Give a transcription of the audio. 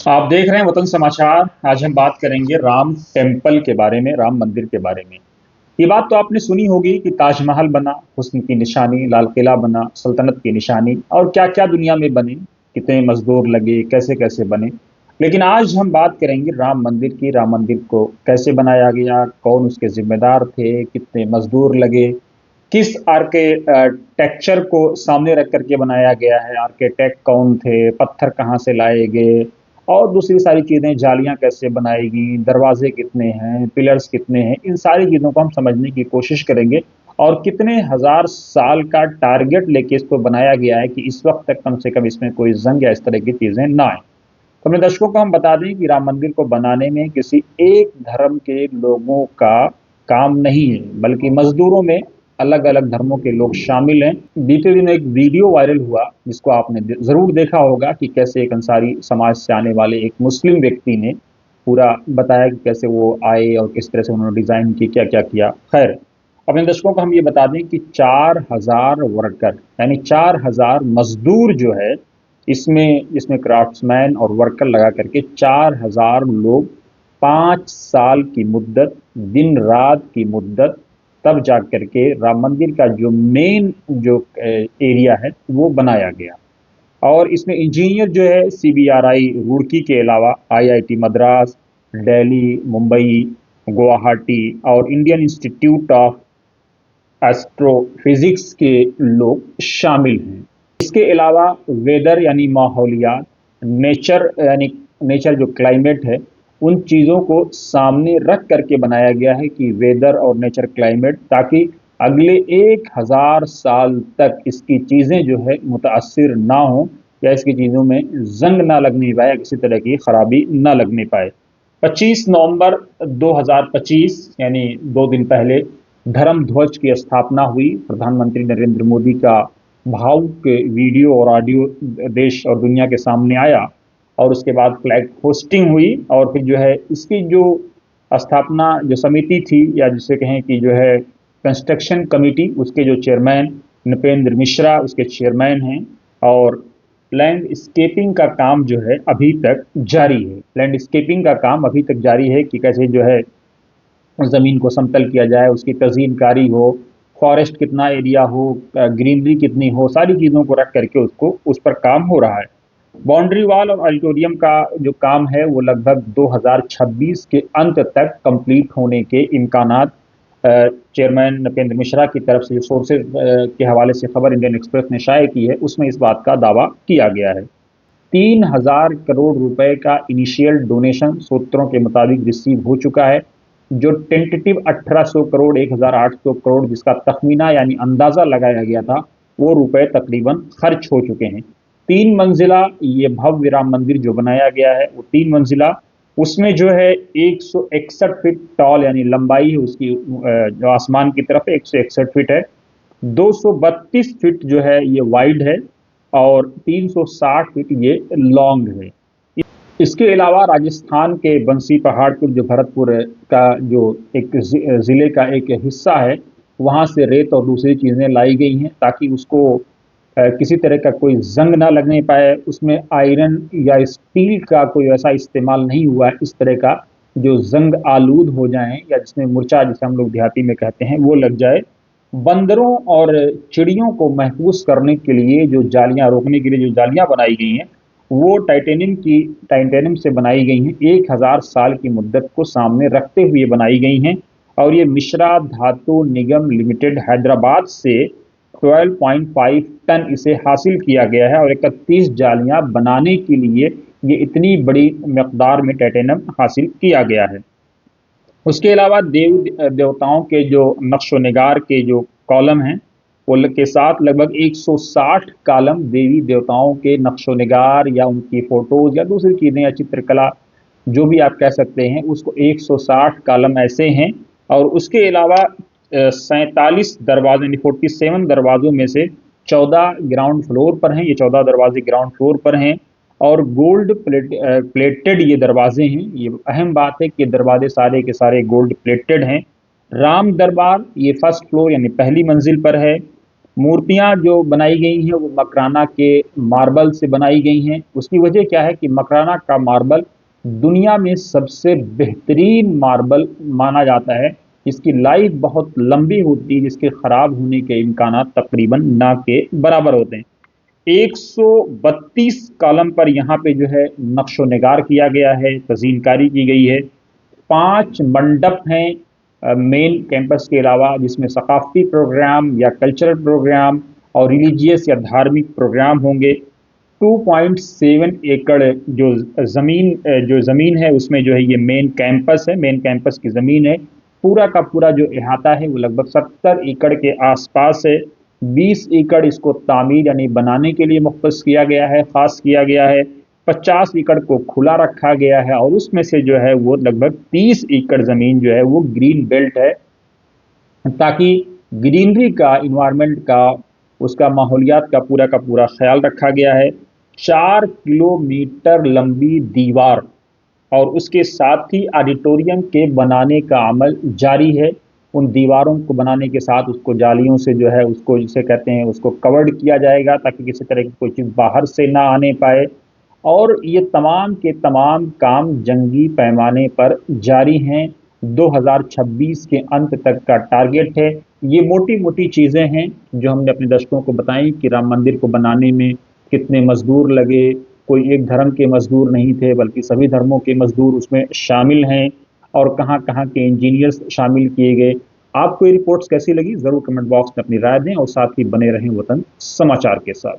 आप देख रहे हैं वतन समाचार। आज हम बात करेंगे राम टेम्पल के बारे में, राम मंदिर के बारे में। ये बात तो आपने सुनी होगी कि ताजमहल बना, हुस्न की निशानी, लाल किला बना, सल्तनत की निशानी, और क्या क्या दुनिया में बने, कितने मजदूर लगे, कैसे कैसे बने। लेकिन आज हम बात करेंगे राम मंदिर की। राम मंदिर को कैसे बनाया गया, कौन उसके जिम्मेदार थे, कितने मजदूर लगे, किस आर्किटेक्चर को सामने रख करके बनाया गया है, आर्किटेक्ट कौन थे, पत्थर कहाँ से लाए गए, और दूसरी सारी चीज़ें, जालियाँ कैसे बनाई गई, दरवाजे कितने हैं, पिलर्स कितने हैं। इन सारी चीज़ों को हम समझने की कोशिश करेंगे और कितने हजार साल का टारगेट लेके इसको बनाया गया है कि इस वक्त तक कम से कम इसमें कोई जंग या इस तरह की चीज़ें ना आए। तो अपने दर्शकों को हम बता दें कि राम मंदिर को बनाने में किसी एक धर्म के लोगों का काम नहीं है, बल्कि मजदूरों में अलग अलग धर्मों के लोग शामिल हैं। बीते दिनों एक वीडियो वायरल हुआ जिसको आपने जरूर देखा होगा कि कैसे एक अंसारी समाज से आने वाले एक मुस्लिम व्यक्ति ने पूरा बताया कि कैसे वो आए और किस तरह से उन्होंने डिजाइन की, क्या क्या किया। खैर, अपने दर्शकों को हम ये बता दें कि 4,000 वर्कर यानी 4,000 मजदूर जो है इसमें इसमें क्राफ्ट्समैन और वर्कर लगा करके 4,000 लोग 5 साल की मुद्दत, दिन रात की मुद्दत, तब जा करके राम मंदिर का जो मेन जो एरिया है वो बनाया गया। और इसमें इंजीनियर जो है सीबीआरआई रुड़की के अलावा आईआईटी मद्रास, दिल्ली, मुंबई, गुवाहाटी और इंडियन इंस्टीट्यूट ऑफ एस्ट्रोफिजिक्स के लोग शामिल हैं। इसके अलावा वेदर यानी माहौलियात, नेचर यानी नेचर जो क्लाइमेट है, उन चीज़ों को सामने रख करके बनाया गया है कि वेदर और नेचर क्लाइमेट, ताकि अगले 1,000 साल तक इसकी चीज़ें जो है मुतासिर ना हो या इसकी चीज़ों में जंग ना लगने पाए, किसी तरह की खराबी ना लगने पाए। 25 नवंबर 2025 यानी 2 दिन पहले धर्म ध्वज की स्थापना हुई। प्रधानमंत्री नरेंद्र मोदी का भावुक वीडियो और ऑडियो देश और दुनिया के सामने आया और उसके बाद फ्लैग होस्टिंग हुई। और फिर जो है इसकी जो स्थापना जो समिति थी, या जिसे कहें कि जो है कंस्ट्रक्शन कमेटी, उसके जो चेयरमैन नृपेंद्र मिश्रा उसके चेयरमैन हैं। और लैंडस्केपिंग का काम जो है अभी तक जारी है। लैंडस्केपिंग का काम अभी तक जारी है कि कैसे जो है ज़मीन को समतल किया जाए, उसकी तज़ीनकारी हो, फॉरेस्ट कितना एरिया हो, ग्रीनरी कितनी हो, सारी चीज़ों को रख करके उसको उस पर काम हो रहा है। बाउंड्री वॉल और ऑडिटोरियम का जो काम है वो लगभग 2026 के अंत तक कंप्लीट होने के इम्कानात चेयरमैन नपेंद्र मिश्रा की तरफ से जो सोर्सेज के हवाले से खबर इंडियन एक्सप्रेस ने शाये की है, उसमें इस बात का दावा किया गया है। 3,000 करोड़ रुपए का इनिशियल डोनेशन सूत्रों के मुताबिक रिसीव हो चुका है। जो टेंटेटिव 1,800 करोड़, 1,800 करोड़ जिसका तखमीना यानी अंदाजा लगाया गया था, वो रुपए तकरीबन खर्च हो चुके हैं। 3 मंजिला ये भव्य राम मंदिर जो बनाया गया है वो 3 मंजिला, उसमें जो है 161 फीट टॉल यानी लंबाई है उसकी, जो आसमान की तरफ 161 फीट है, 232 फीट जो है ये वाइड है और 360 फीट ये लॉन्ग है। इसके अलावा राजस्थान के बंसी पहाड़पुर जो भरतपुर का जो एक ज़िले का एक हिस्सा है, वहाँ से रेत और दूसरी चीज़ें लाई गई हैं ताकि उसको किसी तरह का कोई जंग ना लगने पाए। उसमें आयरन या स्टील का कोई ऐसा इस्तेमाल नहीं हुआ है इस तरह का जो जंग आलूद हो जाएं, या जिसमें मुर्चा जिसे हम लोग देहाती में कहते हैं वो लग जाए। बंदरों और चिड़ियों को महफूज करने के लिए जो जालियां, रोकने के लिए जो जालियां बनाई गई हैं, वो टाइटेनियम से बनाई गई हैं। 1,000 साल की मुद्दत को सामने रखते हुए बनाई गई हैं। और ये मिश्रा धातु निगम लिमिटेड हैदराबाद से 12.5 टन इसे हासिल किया गया है। और 31 जालियां बनाने के लिए ये इतनी बड़ी मकदार में टाइटेनियम हासिल किया गया है। उसके अलावा देवताओं के जो नक्शो निगार के जो कॉलम हैं, वो के साथ लगभग 160 कॉलम देवी देवताओं के नक्शो निगार या उनकी फोटोज या दूसरी चीज़ें या चित्रकला जो भी आप कह सकते हैं, उसको 160 कॉलम ऐसे हैं। और उसके अलावा 47 दरवाजे यानी 47 दरवाजों में से 14 ग्राउंड फ्लोर पर हैं। ये 14 दरवाजे ग्राउंड फ्लोर पर हैं और गोल्ड प्लेटेड ये दरवाजे हैं। ये अहम बात है कि दरवाजे सारे के सारे गोल्ड प्लेटेड हैं। राम दरबार ये फर्स्ट फ्लोर यानी पहली मंजिल पर है। मूर्तियां जो बनाई गई हैं वो मकराना के मार्बल से बनाई गई हैं। उसकी वजह क्या है कि मकराना का मार्बल दुनिया में सबसे बेहतरीन मार्बल माना जाता है। इसकी लाइफ बहुत लंबी होती है, जिसके खराब होने के इम्कान तकरीबन ना के बराबर होते हैं। 132 कॉलम पर यहाँ पे जो है नक्शो निगार किया गया है, तज़ीनकारी की गई है। 5 मंडप हैं मेन कैंपस के अलावा, जिसमें सकाफ़ती प्रोग्राम या कल्चरल प्रोग्राम और रिलीजियस या धार्मिक प्रोग्राम होंगे। 2.7 एकड़ जो ज़मीन है उसमें जो है ये मेन कैंपस है, मेन कैंपस की ज़मीन है। पूरा का पूरा जो अहाता है वो लगभग 70 एकड़ के आसपास है। 20 एकड़ इसको तामीर यानी बनाने के लिए मुख्तस किया गया है, ख़ास किया गया है। 50 एकड़ को खुला रखा गया है और उसमें से जो है वो लगभग 30 एकड़ ज़मीन जो है वो ग्रीन बेल्ट है, ताकि ग्रीनरी का, इन्वायरमेंट का, उसका माहौलियात का पूरा ख्याल रखा गया है। 4 किलोमीटर लंबी दीवार और उसके साथ ही ऑडिटोरियम के बनाने का अमल जारी है। उन दीवारों को बनाने के साथ उसको जालियों से जो है उसको, जिसे कहते हैं, उसको कवर्ड किया जाएगा ताकि किसी तरह की कोई चीज़ बाहर से ना आने पाए। और ये तमाम के तमाम काम जंगी पैमाने पर जारी हैं। 2026 के अंत तक का टारगेट है। ये मोटी-मोटी चीज़ें हैं जो हमने अपने दर्शकों को बताई कि राम मंदिर को बनाने में कितने मज़दूर लगे। कोई एक धर्म के मज़दूर नहीं थे, बल्कि सभी धर्मों के मज़दूर उसमें शामिल हैं, और कहाँ-कहाँ के इंजीनियर्स शामिल किए गए। आपको ये रिपोर्ट्स कैसी लगी? ज़रूर कमेंट बॉक्स में अपनी राय दें और साथ ही बने रहें वतन समाचार के साथ।